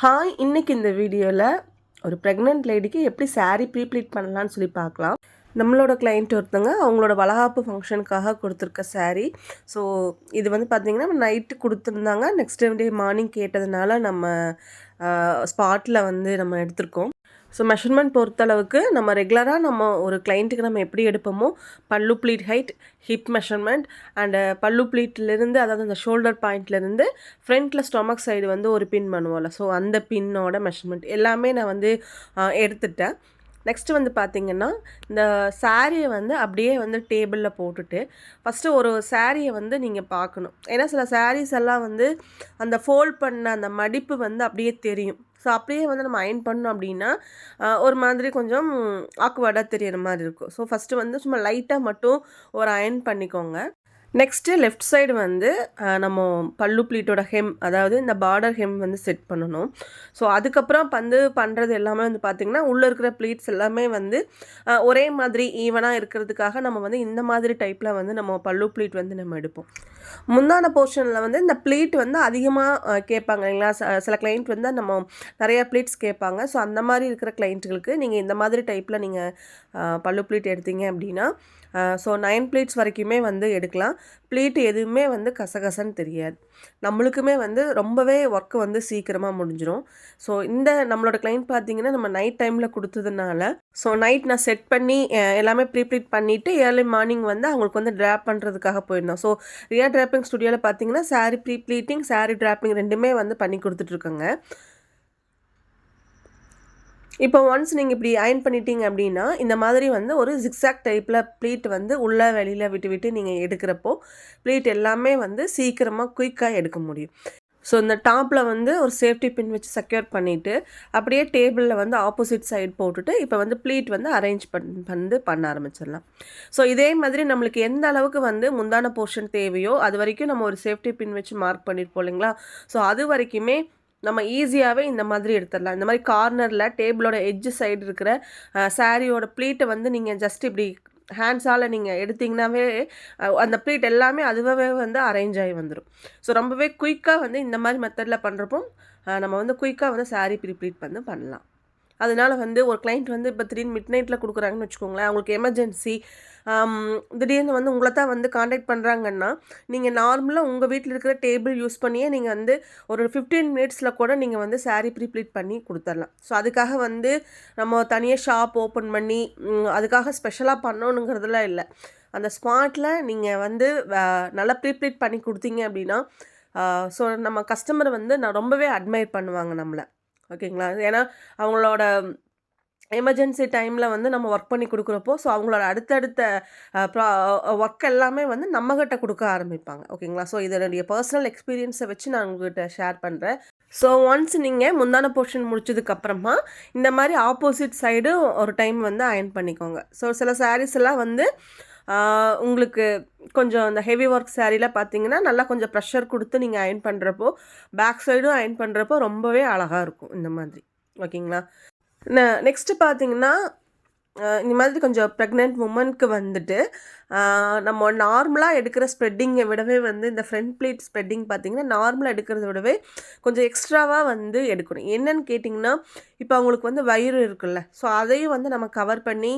Hi, இன்னைக்கு இந்த வீடியோவில் ஒரு ப்ரெக்னென்ட் லேடிக்கு எப்படி saree ப்ரீப்ளீட் பண்ணலான்னு சொல்லி பார்க்கலாம். நம்மளோட கிளைண்ட் ஒருத்தங்க அவங்களோட வளகாப்பு ஃபங்க்ஷனுக்காக கொடுத்துருக்க saree. ஸோ இது வந்து பார்த்திங்கன்னா நைட்டு கொடுத்துருந்தாங்க. நெக்ஸ்ட் டே மார்னிங் கேட்டதுனால நம்ம ஸ்பாட்டில் வந்து நம்ம எடுத்திருக்கோம். ஸோ மெஷர்மெண்ட் பொறுத்தளவுக்கு நம்ம ரெகுலராக நம்ம ஒரு கிளைண்ட்டுக்கு நம்ம எப்படி எடுப்போமோ pallu pleat height, hip measurement and pallu ப்ளீட்லேருந்து, அதாவது அந்த ஷோல்டர் பாயிண்ட்லேருந்து ஃப்ரண்ட்டில் ஸ்டொமக் சைடு வந்து ஒரு பின் பண்ணுவோம்ல, ஸோ அந்த பின்னோட மெஷர்மெண்ட் எல்லாமே நான் வந்து எடுத்துட்டேன். நெக்ஸ்ட்டு வந்து பார்த்திங்கன்னா, இந்த சாரியை வந்து அப்படியே வந்து டேபிளில் போட்டுட்டு ஃபஸ்ட்டு ஒரு சாரியை வந்து நீங்கள் பார்க்கணும். ஏன்னா சில சாரீஸ் எல்லாம் வந்து அந்த ஃபோல்ட் பண்ண அந்த மடிப்பு வந்து அப்படியே தெரியும். ஸோ அப்படியே வந்து நம்ம அயர்ன் பண்ணோம் அப்படின்னா ஒரு மாதிரி கொஞ்சம் ஆக்வர்டாக தெரியிற மாதிரி இருக்கும். ஸோ ஃபஸ்ட்டு வந்து சும்மா லைட்டாக மட்டும் ஒரு அயர்ன் பண்ணிக்கோங்க. நெக்ஸ்ட்டு லெஃப்ட் சைடு வந்து நம்ம பல்லு ப்ளீட்டோட ஹெம், அதாவது இந்த பார்டர் ஹெம் வந்து செட் பண்ணணும். ஸோ அதுக்கப்புறம் வந்து பண்ணுறது எல்லாமே வந்து பார்த்திங்கன்னா உள்ளே இருக்கிற ப்ளீட்ஸ் எல்லாமே வந்து ஒரே மாதிரி ஈவனாக இருக்கிறதுக்காக நம்ம வந்து இந்த மாதிரி டைப்பில் வந்து நம்ம பல்லு ப்ளீட் வந்து நம்ம எடுப்போம். முந்தான போர்ஷனில் வந்து இந்த ப்ளீட் வந்து அதிகமாக கேட்பாங்க இல்லைங்களா. சில கிளைண்ட் வந்து நம்ம நிறையா ப்ளீட்ஸ் கேட்பாங்க. ஸோ அந்த மாதிரி இருக்கிற கிளைண்ட்டுகளுக்கு நீங்கள் இந்த மாதிரி டைப்பில் நீங்கள் பல்லு ப்ளீட் எடுத்தீங்க அப்படின்னா ஸோ 9 ப்ளீட்ஸ் வரைக்குமே வந்து எடுக்கலாம். ப்ளீட் எதுவுமே வந்து கசகசன்னு தெரியாது. நம்மளுக்குமே வந்து ரொம்பவே ஒர்க்கு வந்து சீக்கிரமாக முடிஞ்சிடும். ஸோ இந்த நம்மளோட கிளைண்ட் பார்த்திங்கன்னா நம்ம நைட் டைமில் கொடுத்ததுனால ஸோ நைட் நான் செட் பண்ணி எல்லாமே ப்ரீப்ளீட் பண்ணிவிட்டு ஏர்லி மார்னிங் வந்து அவங்களுக்கு வந்து ட்ராப் பண்ணுறதுக்காக போயிருந்தோம். ஸோ ரியா ட்ராப்பிங் ஸ்டுடியோவில் பார்த்திங்கன்னா saree ப்ரீப்ளீட்டிங், saree ட்ராப்பிங் ரெண்டுமே வந்து பண்ணி கொடுத்துட்ருக்கோங்க. இப்போ ஒன்ஸ் நீங்கள் இப்படி அயர்ன் பண்ணிட்டீங்க அப்படின்னா இந்த மாதிரி வந்து ஒரு ஜிக்ஸாக் டைப்பில் ப்ளீட் வந்து உள்ளே வெளியில் விட்டு நீங்கள் எடுக்கிறப்போ ப்ளீட் எல்லாமே வந்து சீக்கிரமாக குயிக்காக எடுக்க முடியும். ஸோ இந்த டாப்பில் வந்து ஒரு சேஃப்டி பின் வச்சு செக்யூர் பண்ணிவிட்டு அப்படியே டேபிளில் வந்து ஆப்போசிட் சைடு போட்டுட்டு இப்போ வந்து ப்ளீட் வந்து அரேஞ்ச் பண்ண ஆரம்பிச்சிடலாம். ஸோ இதே மாதிரி நம்மளுக்கு எந்த அளவுக்கு வந்து முந்தான போர்ஷன் தேவையோ அது வரைக்கும் நம்ம ஒரு சேஃப்டி பின் வச்சு மார்க் பண்ணியிருப்போம் இல்லைங்களா. ஸோ அது வரைக்குமே நம்ம ஈஸியாகவே இந்த மாதிரி எடுத்துடலாம். இந்த மாதிரி கார்னரில் டேபிளோட எட்ஜு சைடு இருக்கிற சாரியோட ப்ளீட்டை வந்து நீங்கள் ஜஸ்ட் இப்படி ஹேண்ட்ஸால் நீங்கள் எடுத்திங்கனாவே அந்த ப்ளீட் எல்லாமே அதுவே வந்து அரேஞ்ச் ஆகி வந்துடும். ஸோ ரொம்பவே குயிக்காக வந்து இந்த மாதிரி மெத்தடில் பண்ணுறப்போ நம்ம வந்து குயிக்காக வந்து சாரீ ப்ரீப்ளீட் வந்து பண்ணலாம். அதனால் வந்து ஒரு கிளைண்ட் வந்து இப்போ திடீர்னு மிட் நைட்டில் கொடுக்குறாங்கன்னு வச்சுக்கோங்களேன், அவங்களுக்கு எமர்ஜென்சி திடீர்னு வந்து உங்களை தான் வந்து காண்டாக்ட் பண்ணுறாங்கன்னா நீங்கள் நார்மலாக உங்கள் வீட்டில் இருக்கிற டேபிள் யூஸ் பண்ணியே நீங்கள் வந்து ஒரு 15 மினிட்ஸில் கூட நீங்கள் வந்து saree ப்ரீப்ளீட் பண்ணி கொடுத்துடலாம். ஸோ அதுக்காக வந்து நம்ம தனியாக ஷாப் ஓப்பன் பண்ணி அதுக்காக ஸ்பெஷலாக பண்ணணுங்கிறதுலாம் இல்லை. அந்த ஸ்பாட்டில் நீங்கள் வந்து நல்லா ப்ரீப்ளீட் பண்ணி கொடுத்தீங்க அப்படின்னா ஸோ நம்ம கஸ்டமர் வந்து நான் ரொம்பவே அட்மையர் பண்ணுவாங்க நம்மளை. ஓகேங்களா. ஏன்னா அவங்களோட எமர்ஜென்சி டைமில் வந்து நம்ம ஒர்க் பண்ணி கொடுக்குறப்போ ஸோ அவங்களோட அடுத்தடுத்த ஒர்க் எல்லாமே வந்து நம்மக்கிட்ட கொடுக்க ஆரம்பிப்பாங்க. ஓகேங்களா. ஸோ இதனுடைய பர்சனல் எக்ஸ்பீரியன்ஸை வச்சு நான் உங்கள்கிட்ட ஷேர் பண்ணுறேன். ஸோ ஒன்ஸ் நீங்கள் முந்தான போர்ஷன் முடிச்சதுக்கப்புறமா இந்த மாதிரி ஆப்போசிட் சைடு ஒரு டைம் வந்து அயர்ன் பண்ணிக்கோங்க. ஸோ சில சாரீஸ் எல்லாம் வந்து உங்களுக்கு கொஞ்சம் இந்த ஹெவி ஒர்க் சாரீலாம் பார்த்தீங்கன்னா நல்லா கொஞ்சம் ப்ரெஷர் கொடுத்து நீங்கள் அயர்ன் பண்ணுறப்போ பேக் சைடும் அயர்ன் பண்ணுறப்போ ரொம்பவே அழகாக இருக்கும் இந்த மாதிரி. ஓகேங்களா. நெக்ஸ்ட்டு பார்த்தீங்கன்னா இந்த மாதிரி கொஞ்சம் ப்ரெக்னென்ட் உமனுக்கு வந்துட்டு நம்ம நார்மலாக எடுக்கிற ஸ்ப்ரெட்டிங்கை விடவே வந்து இந்த ஃப்ரண்ட் ப்ளீட் ஸ்ப்ரெட்டிங் பார்த்திங்கன்னா நார்மலாக எடுக்கிறத விடவே கொஞ்சம் எக்ஸ்ட்ராவாக வந்து எடுக்கணும். என்னன்னு கேட்டிங்கன்னா இப்போ அவங்களுக்கு வந்து வயிறு இருக்குல்ல, ஸோ அதையும் வந்து நம்ம கவர் பண்ணி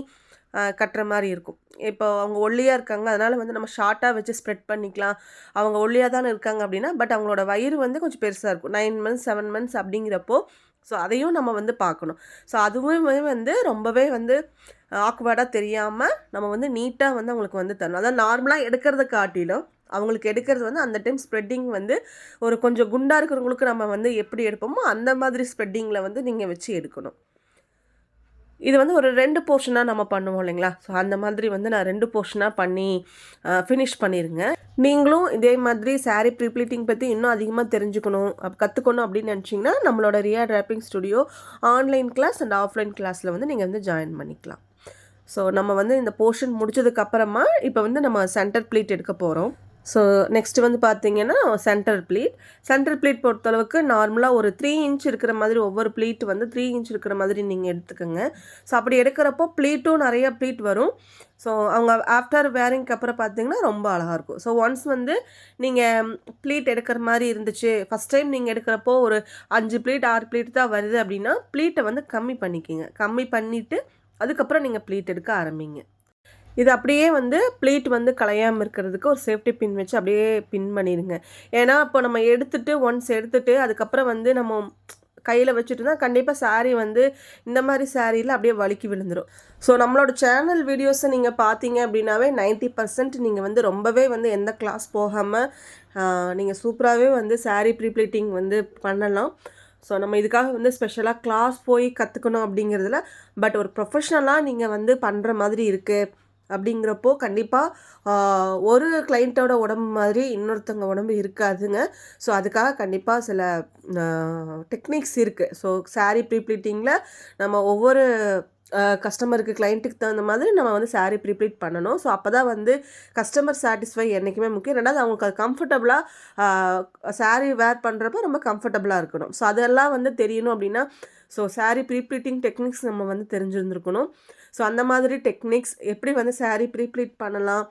கட்டுற மாதிரி இருக்கும். இப்போ அவங்க ஒல்லியாக இருக்காங்க, அதனால் வந்து நம்ம ஷார்ட்டாக வச்சு ஸ்ப்ரெட் பண்ணிக்கலாம். அவங்க ஒல்லியாக தானே இருக்காங்க அப்படின்னா, பட் அவங்களோட வயிறு வந்து கொஞ்சம் பெருசாக இருக்கும். 9 மந்த்ஸ் 7 மந்த்ஸ் அப்படிங்கிறப்போ ஸோ அதையும் நம்ம வந்து பார்க்கணும். ஸோ அதுவுமே வந்து ரொம்பவே வந்து ஆக்வர்டாக தெரியாமல் நம்ம வந்து நீட்டாக வந்து அவங்களுக்கு வந்து தரணும். அதாவது நார்மலாக எடுக்கிறத காட்டிலும் அவங்களுக்கு எடுக்கிறது வந்து அந்த டைம் ஸ்ப்ரெட்டிங் வந்து ஒரு கொஞ்சம் குண்டாக இருக்கிறவங்களுக்கு நம்ம வந்து எப்படி எடுப்போமோ அந்த மாதிரி ஸ்ப்ரெட்டிங்கில் வந்து நீங்கள் வச்சு எடுக்கணும். இது வந்து ஒரு 2 போர்ஷனாக நம்ம பண்ணுவோம் இல்லைங்களா. ஸோ அந்த மாதிரி வந்து நான் 2 போர்ஷனாக பண்ணி ஃபினிஷ் பண்ணிடுங்க. நீங்களும் இதே மாதிரி saree ப்ரீப்ளீட்டிங் பற்றி இன்னும் அதிகமாக தெரிஞ்சுக்கணும், கற்றுக்கணும் அப்படின்னு நினச்சிங்கன்னா நம்மளோட Riya draping studio online class and offline கிளாஸில் வந்து நீங்கள் வந்து ஜாயின் பண்ணிக்கலாம். ஸோ நம்ம வந்து இந்த போர்ஷன் முடிச்சதுக்கப்புறமா இப்போ வந்து நம்ம சென்டர் ப்ளீட் எடுக்க போகிறோம். ஸோ நெக்ஸ்ட் வந்து பார்த்தீங்கன்னா சென்டர் ப்ளீட் பொறுத்தளவுக்கு நார்மலாக ஒரு 3 இன்ச் இருக்கிற மாதிரி ஒவ்வொரு ப்ளீட் வந்து 3 இன்ச் இருக்கிற மாதிரி நீங்கள் எடுத்துக்கோங்க. ஸோ அப்படி எடுக்கிறப்போ ப்ளீட்டும் நிறைய ப்ளீட் வரும். ஸோ அவங்க ஆஃப்டர் வேரிங்க்கு அப்புறம் பார்த்தீங்கன்னா ரொம்ப அழகாக இருக்கும். ஸோ ஒன்ஸ் வந்து நீங்கள் ப்ளீட் எடுக்கிற மாதிரி இருந்துச்சு, ஃபஸ்ட் டைம் நீங்கள் எடுக்கிறப்போ ஒரு 5 ப்ளீட் 6 ப்ளீட் தான் வருது அப்படின்னா ப்ளீட்டை வந்து கம்மி பண்ணிக்கிங்க. கம்மி பண்ணிவிட்டு அதுக்கப்புறம் நீங்கள் ப்ளீட் எடுக்க ஆரம்பிங்க. இது அப்படியே வந்து ப்ளீட் வந்து கலையாமல் இருக்கிறதுக்கு ஒரு சேஃப்டி பின் வச்சு அப்படியே பின் பண்ணிடுங்க. ஏன்னா இப்போ நம்ம ஒன்ஸ் எடுத்துட்டு அதுக்கப்புறம் வந்து நம்ம கையில் வச்சுட்டு தான் கண்டிப்பாக சாரீ வந்து இந்த மாதிரி சாரியில் அப்படியே வழுக்கி விழுந்துடும். ஸோ நம்மளோட சேனல் வீடியோஸை நீங்கள் பார்த்தீங்க அப்படின்னாவே 90% நீங்கள் வந்து ரொம்பவே வந்து எந்த கிளாஸ் போகாமல் நீங்கள் சூப்பராகவே வந்து சாரீ ப்ரீப்ளீட்டிங் வந்து பண்ணலாம். ஸோ நம்ம இதுக்காக வந்து ஸ்பெஷலாக கிளாஸ் போய் கற்றுக்கணும் அப்படிங்கிறதுல பட் ஒரு ப்ரொஃபஷ்னலாக நீங்கள் வந்து பண்ணுற மாதிரி இருக்குது அப்படிங்கிறப்போ கண்டிப்பாக ஒரு கிளைண்ட்டோட உடம்பு மாதிரி இன்னொருத்தவங்க உடம்பு இருக்காதுங்க. ஸோ அதுக்காக கண்டிப்பாக சில டெக்னிக்ஸ் இருக்குது. ஸோ சாரீ ப்ரீப்ளீட்டிங்கில் நம்ம ஒவ்வொரு கஸ்டமருக்கு கிளைண்ட்டுக்கு தகுந்த மாதிரி நம்ம வந்து சாரீ ப்ரீப்ளீட் பண்ணணும். ஸோ அப்போ தான் வந்து கஸ்டமர் சாட்டிஸ்ஃபை என்றைக்குமே முக்கியம். ரெண்டாவது அவங்களுக்கு அது கம்ஃபர்டபுளாக சாரீ வேர் பண்ணுறப்போ ரொம்ப கம்ஃபர்டபுளாக இருக்கணும். ஸோ அதெல்லாம் வந்து தெரியணும் அப்படின்னா ஸோ சாரீ ப்ரீப்ளீட்டிங் டெக்னிக்ஸ் நம்ம வந்து தெரிஞ்சிருந்துருக்கணும். ஸோ அந்த மாதிரி டெக்னிக்ஸ் எப்படி வந்து சாரீ ப்ரீப்ளீட் பண்ணலாம்,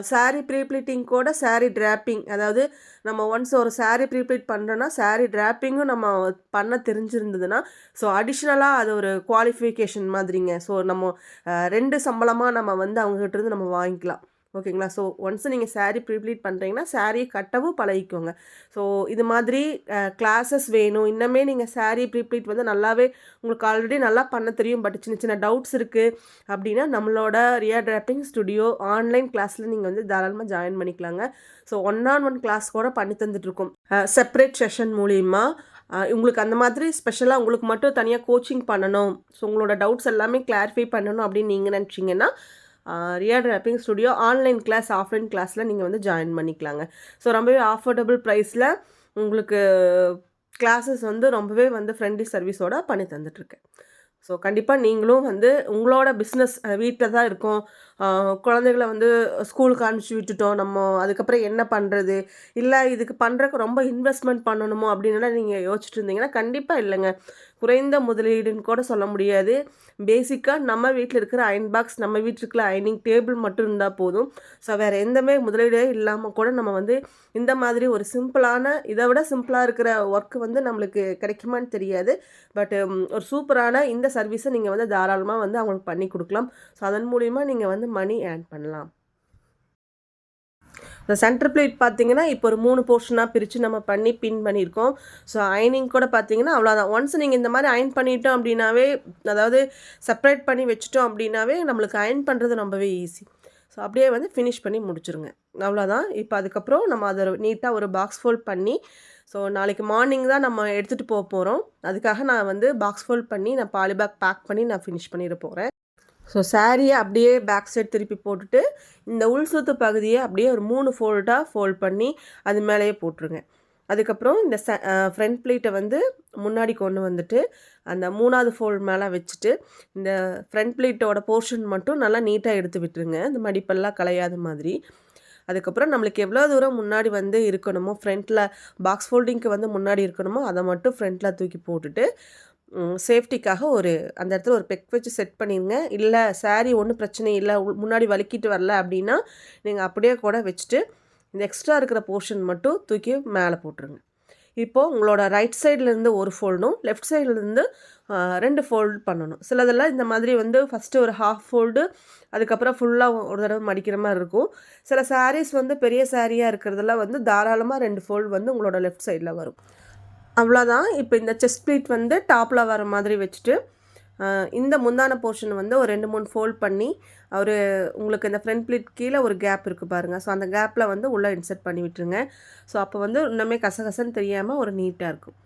சாரீ ப்ரீப்ளீட்டிங் கூட சாரீ ட்ராப்பிங், அதாவது நம்ம ஒன்ஸ் ஒரு சாரீ ப்ரீப்ளீட் பண்ணுறோன்னா சாரீ ட்ராப்பிங்கும் நம்ம பண்ண தெரிஞ்சிருந்ததுன்னா ஸோ அடிஷ்னலாக அது ஒரு குவாலிஃபிகேஷன் மாதிரிங்க. ஸோ நம்ம 2 சம்பளமாக நம்ம வந்து அவங்ககிட்டருந்து நம்ம வாங்கிக்கலாம். ஓகேங்களா? ஸோ ஒன்ஸ் நீங்கள் சாரீ ப்ரீப்ளீட் பண்ணுறீங்கன்னா சாரியை கட்டவும் பழகிக்கோங்க. ஸோ இது மாதிரி கிளாஸஸ் வேணும், இன்னமே நீங்கள் சாரீ ப்ரீப்ளீட் வந்து நல்லாவே உங்களுக்கு ஆல்ரெடி நல்லா பண்ண தெரியும், பட் சின்ன சின்ன டவுட்ஸ் இருக்குது அப்படின்னா நம்மளோட ரியா டிராப்பிங் ஸ்டுடியோ ஆன்லைன் கிளாஸில் நீங்கள் வந்து தாராளமாக ஜாயின் பண்ணிக்கலாங்க. ஸோ 1-on-1 கிளாஸ் கூட பண்ணி தந்துட்டுருக்கோம் செப்பரேட் செஷன் மூலிமா. உங்களுக்கு அந்த மாதிரி ஸ்பெஷலாக உங்களுக்கு மட்டும் தனியாக கோச்சிங் பண்ணணும், ஸோ உங்களோட டவுட்ஸ் எல்லாமே கிளாரிஃபை பண்ணணும் அப்படின்னு நீங்கள் நினச்சிங்கன்னா Riya draping studio online class offline கிளாஸில் நீங்கள் வந்து ஜாயின் பண்ணிக்கலாங்க. ஸோ ரொம்பவே ஆஃபோர்டபுள் ப்ரைஸில் உங்களுக்கு கிளாஸஸ் வந்து ரொம்பவே வந்து ஃப்ரெண்ட்லி சர்வீஸோடு பண்ணி தந்துட்டுருக்கேன். ஸோ கண்டிப்பாக நீங்களும் வந்து உங்களோட பிஸ்னஸ் வீட்டில் தான் இருக்கோம், குழந்தைகளை வந்து ஸ்கூலுக்கு அனுப்பிச்சி விட்டுட்டோம், நம்ம அதுக்கப்புறம் என்ன பண்ணுறது, இல்லை இதுக்கு பண்ணுறக்கு ரொம்ப இன்வெஸ்ட்மெண்ட் பண்ணணுமோ அப்படின்னா நீங்கள் யோசிச்சுட்டு இருந்தீங்கன்னா கண்டிப்பாக இல்லைங்க. குறைந்த முதலீடுன்னு கூட சொல்ல முடியாது. பேசிக்காக நம்ம வீட்டில் இருக்கிற அயன் பாக்ஸ், நம்ம வீட்டில் இருக்கிற அயனிங் டேபிள் மட்டும் இருந்தால் போதும். ஸோ வேறு எந்தமே முதலீடே இல்லாமல் கூட நம்ம வந்து இந்த மாதிரி ஒரு சிம்பிளான, இதை விட சிம்பிளாக இருக்கிற ஒர்க்கு வந்து நம்மளுக்கு கிடைக்குமான்னு தெரியாது, பட் ஒரு சூப்பரான இந்த சர்வீஸை நீங்கள் வந்து தாராளமாக வந்து அவங்களுக்கு பண்ணி கொடுக்கலாம். ஸோ அதன் மூலிமா நீங்கள் வந்து மணி ஏர்ன் பண்ணலாம். இந்த சென்டர் பிளேட் பார்த்தீங்கன்னா இப்போ ஒரு 3 போர்ஷனாக பிரித்து நம்ம பண்ணி பின் பண்ணியிருக்கோம். ஸோ அயனிங் கூட பார்த்தீங்கன்னா அவ்வளோதான். ஒன்ஸ் நீங்கள் இந்த மாதிரி அயன் பண்ணிட்டோம் அப்படின்னாவே, அதாவது செப்பரேட் பண்ணி வச்சுட்டோம் அப்படின்னாவே நம்மளுக்கு அயன் பண்ணுறது ரொம்பவே ஈஸி. ஸோ அப்படியே வந்து ஃபினிஷ் பண்ணி முடிச்சுருங்க, அவ்வளோதான். இப்போ அதுக்கப்புறம் நம்ம அதை நீட்டாக ஒரு பாக்ஸ் ஃபோல்ட் பண்ணி, ஸோ நாளைக்கு மார்னிங் தான் நம்ம எடுத்துகிட்டு போகிறோம், அதுக்காக நான் வந்து பாக்ஸ் ஃபோல்ட் பண்ணி நான் பாலிபேக் பேக் பண்ணி நான் ஃபினிஷ் பண்ணிட போகிறேன். ஸோ சாரியை அப்படியே பேக் சைட் திருப்பி போட்டுட்டு இந்த உள் சுத்து பகுதியை அப்படியே ஒரு 3 ஃபோல்டாக ஃபோல்ட் பண்ணி அது மேலேயே போட்டுருங்க. அதுக்கப்புறம் இந்த ஃப்ரண்ட் ப்ளீட்டை வந்து முன்னாடி கொண்டு வந்துட்டு அந்த 3வது ஃபோல்ட் மேலே வச்சுட்டு இந்த ஃப்ரண்ட் ப்ளீட்டோட போர்ஷன் மட்டும் நல்லா நீட்டாக எடுத்து விட்டுருங்க, இந்த மடிப்பெல்லாம் கலையாத மாதிரி. அதுக்கப்புறம் நம்மளுக்கு எவ்வளோ தூரம் முன்னாடி வந்து இருக்கணுமோ, ஃப்ரண்ட்டில் பாக்ஸ் ஃபோல்டிங்க்கு வந்து முன்னாடி இருக்கணுமோ அதை மட்டும் ஃப்ரண்ட்டில் தூக்கி போட்டுட்டு சேஃப்டிக்காக அந்த இடத்துல ஒரு பெக் வச்சு செட் பண்ணிடுங்க. இல்லை சாரீ ஒன்றும் பிரச்சனை இல்லை, முன்னாடி வலிக்கிட்டு வரல அப்படின்னா நீங்கள் அப்படியே கூட வச்சுட்டு இந்த எக்ஸ்ட்ரா இருக்கிற போர்ஷன் மட்டும் தூக்கி மேலே போட்டுருங்க. இப்போது உங்களோட ரைட் சைட்லேருந்து ஒரு ஃபோல்டும் லெஃப்ட் சைட்லேருந்து 2 ஃபோல்டு பண்ணணும். சிலதெல்லாம் இந்த மாதிரி வந்து ஃபஸ்ட்டு ஒரு ஹாஃப் ஃபோல்டு, அதுக்கப்புறம் ஃபுல்லாக ஒரு தடவை மடிக்கிற மாதிரி இருக்கும். சில சாரீஸ் வந்து பெரிய சாரியாக இருக்கிறதெல்லாம் வந்து தாராளமாக 2 ஃபோல்டு வந்து உங்களோட லெஃப்ட் சைடில் வரும், அவ்வளோதான். இப்போ இந்த செஸ்ட் ப்ளீட் வந்து டாப்பில் வர மாதிரி வச்சுட்டு இந்த முந்தான போர்ஷன் வந்து ஒரு 2-3 ஃபோல்ட் பண்ணி உங்களுக்கு இந்த ஃப்ரண்ட் ப்ளீட் கீழே ஒரு கேப் இருக்குது பாருங்கள், ஸோ அந்த கேப்பில் வந்து உள்ளே இன்சர்ட் பண்ணி விட்டுருங்க. ஸோ அப்போ வந்து இன்னுமே கசகசன்னு தெரியாமல் ஒரு நீட்டாக இருக்கும்.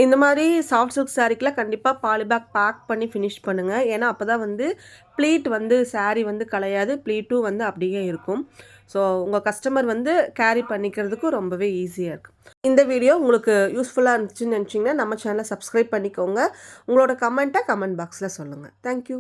இந்த மாதிரி சாஃப்ட் சில்க் சாரீக்கெலாம் கண்டிப்பாக பாலிபேக் பேக் பண்ணி ஃபினிஷ் பண்ணுங்கள். ஏன்னா அப்போ தான் வந்து ப்ளீட் வந்து சாரீ வந்து கலையாது, ப்ளீட்டும் வந்து அப்படியே இருக்கும். ஸோ உங்கள் கஸ்டமர் வந்து கேரி பண்ணிக்கிறதுக்கும் ரொம்பவே ஈஸியாக இருக்கும். இந்த வீடியோ உங்களுக்கு யூஸ்ஃபுல்லாக இருந்துச்சுன்னு நினச்சிங்கன்னா நம்ம சேனலை சப்ஸ்கிரைப் பண்ணிக்கோங்க. உங்களோட கமெண்ட்டை கமெண்ட் பாக்ஸில் சொல்லுங்கள். தேங்க்யூ.